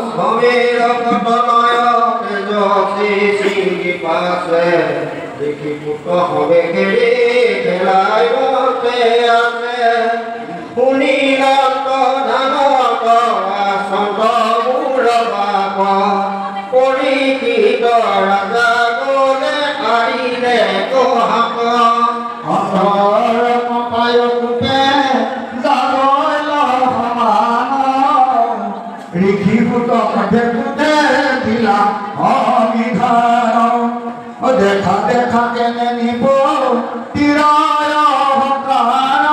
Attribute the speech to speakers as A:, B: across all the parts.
A: সমীর পটনয়কে যশি সিংহি পাশে দেখি পুত হবে খেলি খেলাই বসে আছে শুনিলত ধানত আসন্ত মূৰ বাপ পৰীক্ষিত ৰাজা গলে আহিলে কহাক অসৰ কপায় কুপে যাবলৈ সমান ঋষিপুত কাঠে কুটে দিলা অমিধান দেখা দেখা কেনে নিব তিৰায় ভকান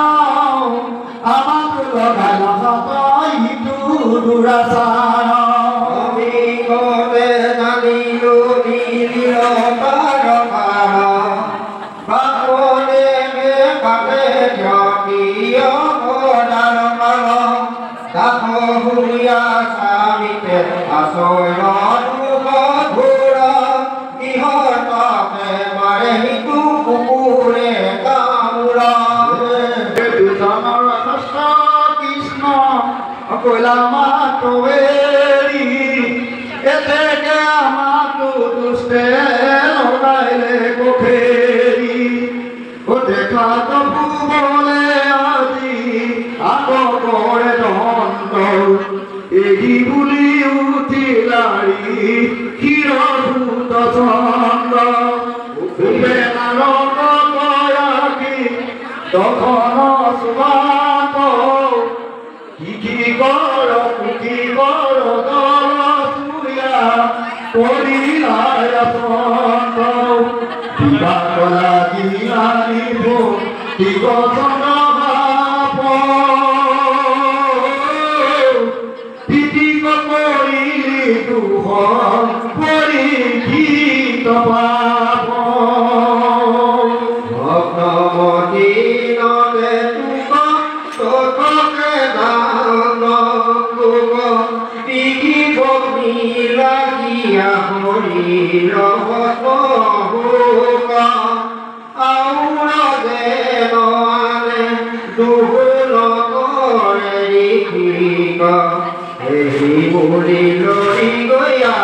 A: আমাক লগাই লগাই ইটো দুৰাচান আমি গলে জানিলো নিৰিল তাৰ ভান বাপনে কাপে জ্যোতিয় গদাৰ কাল তাক শুনিয়া স্বামীতে আচয় দুখ ঘূৰ ইহঁতকে মাৰে সিটো কুকুৰে কামোৰা দুজনৰ কষ্ট কৃষ্ণ কইলা মাতো এৰি এতেকে আমাতো দুষ্টে লগাইলে কোঠেৰি ও দেখা তবু বলে আজি আগৰে দন্ত এৰি বুলি উঠিলাৰি ক্ষীৰভূত চন্দ্ৰ উপেনাৰক কয়াকি দখন সুবাত কি কৰ কুকি কৰ দল চুৰিয়া কৰিলায় চন্দ্ৰ কিবা লাগি আনিব দিগচন ভাপ পিটিক কৰিলি দুখ পৰীক্ষিত পাপ ভক্তমতীনতে তোকে দান পিকি ভক্তি লাগিয়া শৰীৰ ভোগ আউৰা যেন আনে দুহুল কৰে ঋষিক এই বুলি লৰি গয়া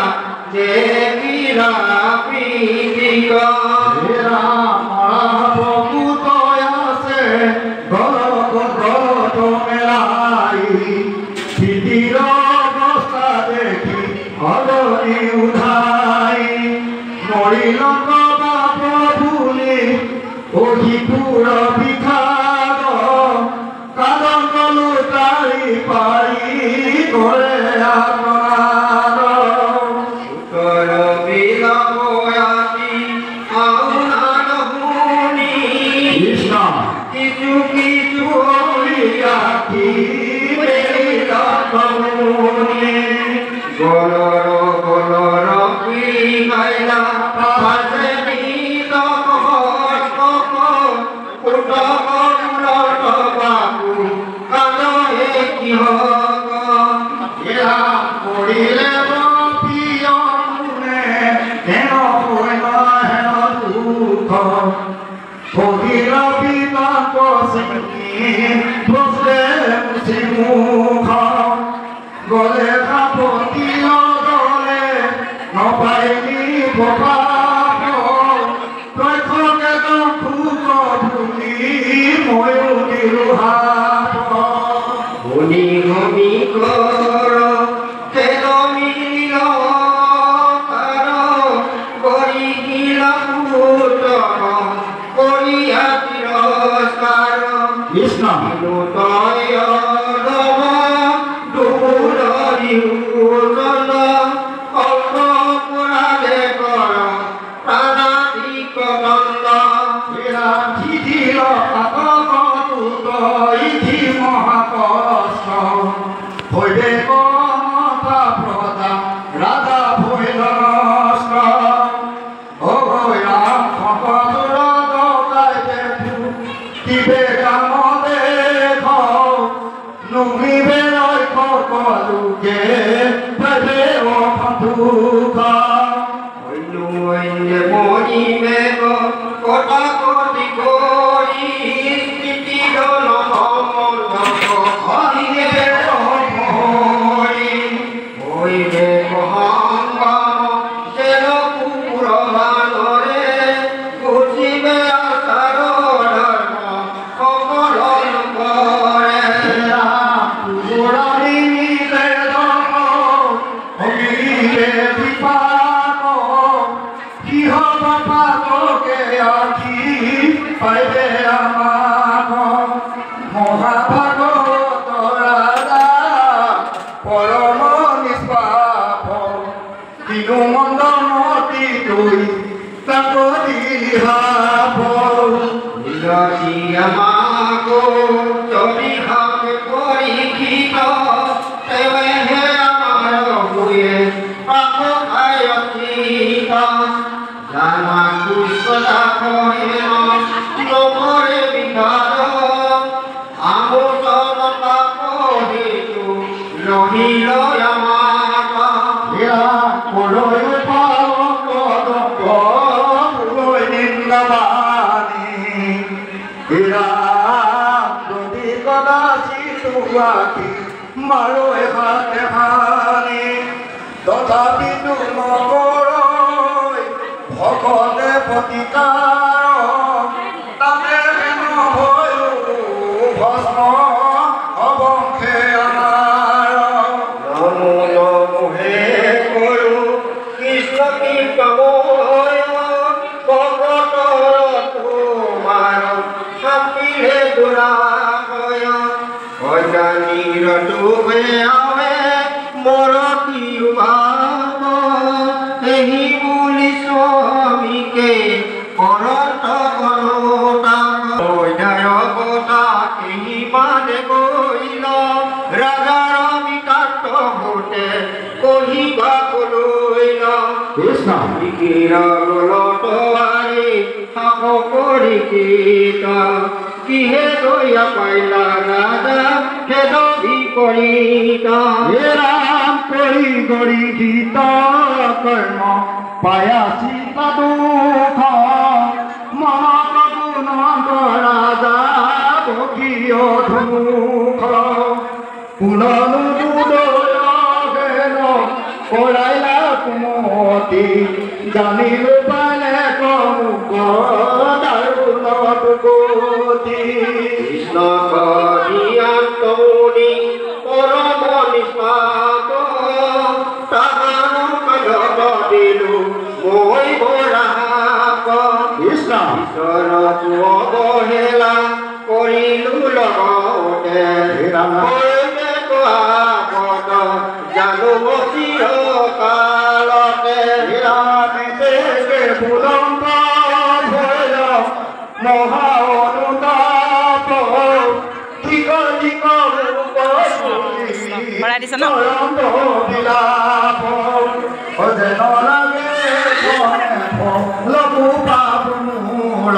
A: যে কিৰা প্ৰীতিক মৰা আছে গলত গলত মেলাই সিদিৰ অৱস্থা দেখি হলনি উঠাই মৰিল বাপ বুলি অহিপুৰ বিষাদ কাদন গলো তাৰি পাৰি কৰে আপোনাৰ উত্তৰ বিলাবয়াতি আউনান শুনি কৃষ্ণ কিছু কিছু হৰিয়াতি গলৰ কি গাইলা পাছে নিত পুত বাবু কালহে কিহ কৰিলে প্ৰিয় কোনে হেন হেন দুখ ভগীৰথী বাপ চিঙি বসে মুচি মুখ গলে খাপতি গলে নপাইনি বপাপ তৈখকে দুখ ভুলি ময়ো দিলো হাপ শুনি হমি কৰ তেল মিল কাৰ কৰি গিলা পুতন কৰিয়া তিৰস্কাৰ কৃষ্ণ তয় রাধা ভৈল কিবে কাম দেখ নুমিবে সকলোকে ভেবে ও দুঃখ মরিবে কটা কটি করি স্থিতি আমাকো যদি হবে পরীক্ষিত তেবেহে আমার হুয়ে পাপ আয়চিত জামাকু সদা কহেন নগরে বিকার আমোচন পাপ হেতু রহিল আমাক হেরা পড়ই পালক পুরই নিন্দাবাণী হেরা যদি কদাচি তুয়াকি মাৰো এহাতে হানি তথাপি নকৰৈ ভকতে প্ৰতিকাৰ তাতে নহয়ো ভস্ম অৱংশে আমাৰ নমো নমোহে কৰো কৃষ্ণ কীৰ্তনময় ভকতৰ তোমাৰ শান্তিৰে দুৰাশয় অজানিৰ দুখে আৱে মোৰ কিৰুভাৱ এহি বুলি স্বামীকে কৰত কৰোতা কথা কেহি মানে কৈল ৰাজাৰ বিকাত ভূতে কহিবা কলৈল কৃষ্ণ গলতোৱাৰী সাক কৰি কীত কিহে দয়া পাইলা ৰাজা খেদ বিপৰীত হে ৰাম কৰি গৰি গীত কৰ্ম পায়াসী দুখ মনত গুণত ৰাজা বকীয় ধুমুখ পুননো দুদয়ন কৰাইলা কুমতি জানিলো পালে কমুক দাৰুণত গতি কৃষ্ণ কৰিয়ান্তনি পৰম নিষ্পাপ তাহানো কালত দিলো মই বৰাপ কৃষ্ণ ঈশ্বৰ অৱহেলা কৰিলো লগতে জানো চিৰ কালতে বুলম্ব ভয় মহা অনুতাপ ধিক ধিক বিলাপ যেন লাগে লঘু পাপ মূল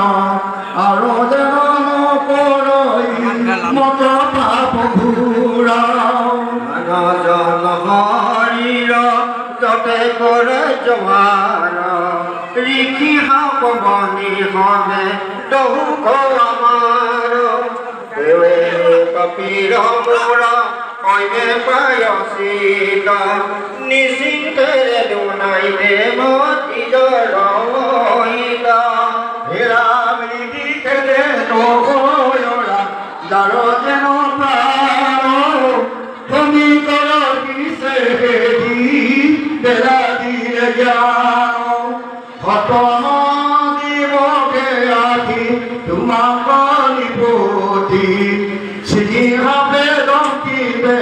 A: আৰু যেন নকৰৈ মত পাপ ঘূৰা হৰিৰ যতে কৰে জোৱাৰ ঋষি হাক বনি হমে দহুক আমাৰ দেৱে কপিৰ মূৰ কইনে প্ৰায়চিত নিশ্চিন্তেৰে দুনাই দে মতি জৰিত হেৰা মৃগী খেলে নগয়ৰা যাৰ যেন প্ৰাণ তুমি কৰ পিছে বেলা দিলে জ্ঞান ঘটন দিবকে আহি তোমাক নিপতি চিঠিভাৱে দংকিবে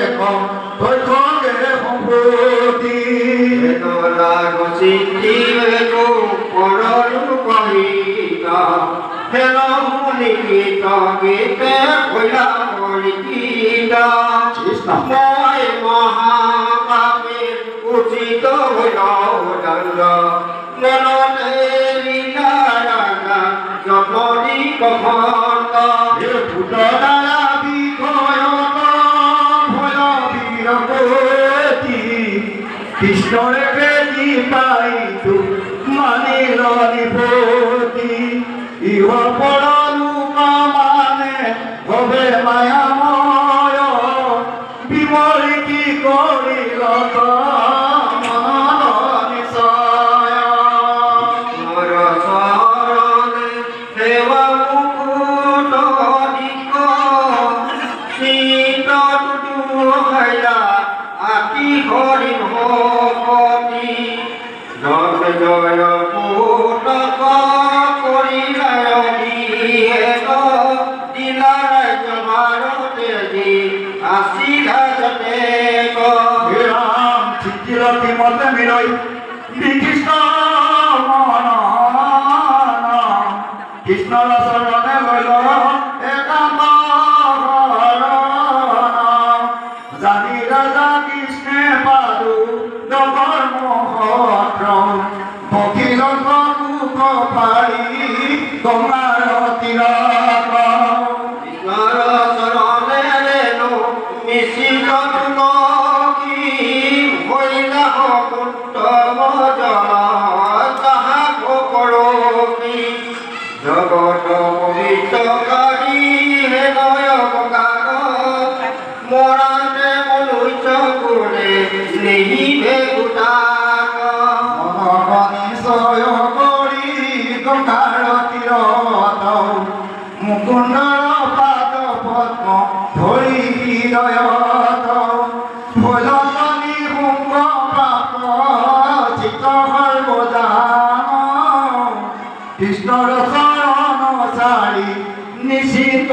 A: তথ্যকে সম্পত্তি চিঠি পৰলো কহিতা হেল লিখিত গীতে ভৈলা পৰিগীতা মই মহাপাপী উচিত হল দণ্ড মনতে লীলা জন্মদি কখন্ত পুতলা বিষয়ত ভয় বীৰপতি কৃষ্ণৰে বেদি পাইতো মানিল নিপতি ইহ পৰলোক মানে ভৱে মায়াময় বিমৰিতি কৰিল নিশ্চয় মোৰ চৰণে সেৱা মুকুট দিক শীত দুহাইলা আতি হৰি ভকতি জয় জয় পুতক কৰিলায় দিলা ৰাজ্য ভাৰতে যি আছিলা যতে ৰাম চিঠি
B: রাধা কৃষ্ণে পাদু দমর্ম হত্রম বকিল মুখ পাই তোমার তিলক
A: চরণে রেণু মিশিল তুলসী হইলা কুন্তম জন তাহাক করবি জগত পবিত্রকারী হে নয়কার মরাতে মনুষ্য করে নেহিবে উদাক
B: মননিশয় করি গঙ্গার তীরত মুকুন্দর পাদ পদ্ম ধরি হৃদয়ত ভোজনী হুঙ্গ প্রাপ্ত চিত্ত সর্বদান কৃষ্ণর শরণ সারি নিশিত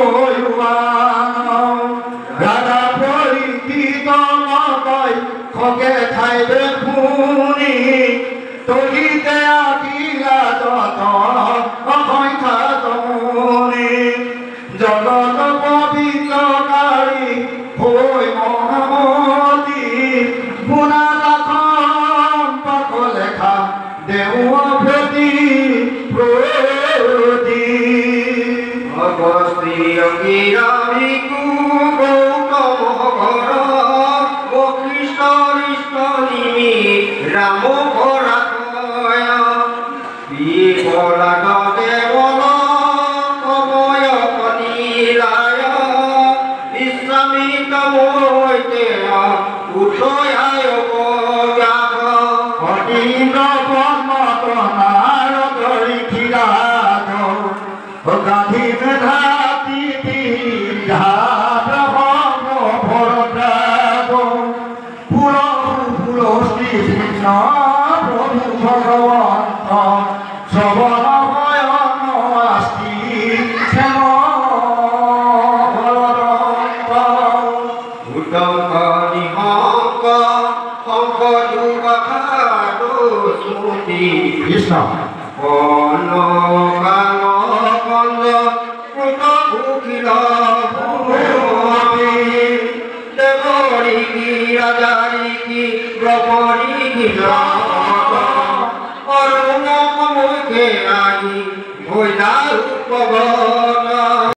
B: রাধা পরিচিত নয় খগে খাইবে ফুনি তলিতে আকিলা যত অসংখ্যা তমুনি জগত পবিত্রকারী হই মহামতি গুণা লাখন পাখ লেখা দেউ প্রতি প্রতি
A: অগস্ত্রী অঙ্গিরামিকু গৌতম ঘর ও কৃষ্ণ নিমি রাম ভরা কয় বিফলাট কেবল কময় কনিলায় বিশ্বামিত মৈতে উঠয়ায় ব্যাঘ
B: অতীন্দ্র পর্বত নারদ ঋষিরাজ গান্ধী মেধাতি পুর পুর শ্রী কৃষ্ণ প্রভু ভগবন্ত শ্রবণ ভয়ন আস্তি শ্যাম
A: উদঙ্গ নিহঙ্ক শঙ্খ যুগ খাটো স্মৃতি
B: কৃষ্ণ
A: কন কান কন্দ কৃত ভূখিল ভূমি দেবরি কি রাজারি কি দ্রৌপদী কি অরুণ মুখে আহি ভৈলা রূপ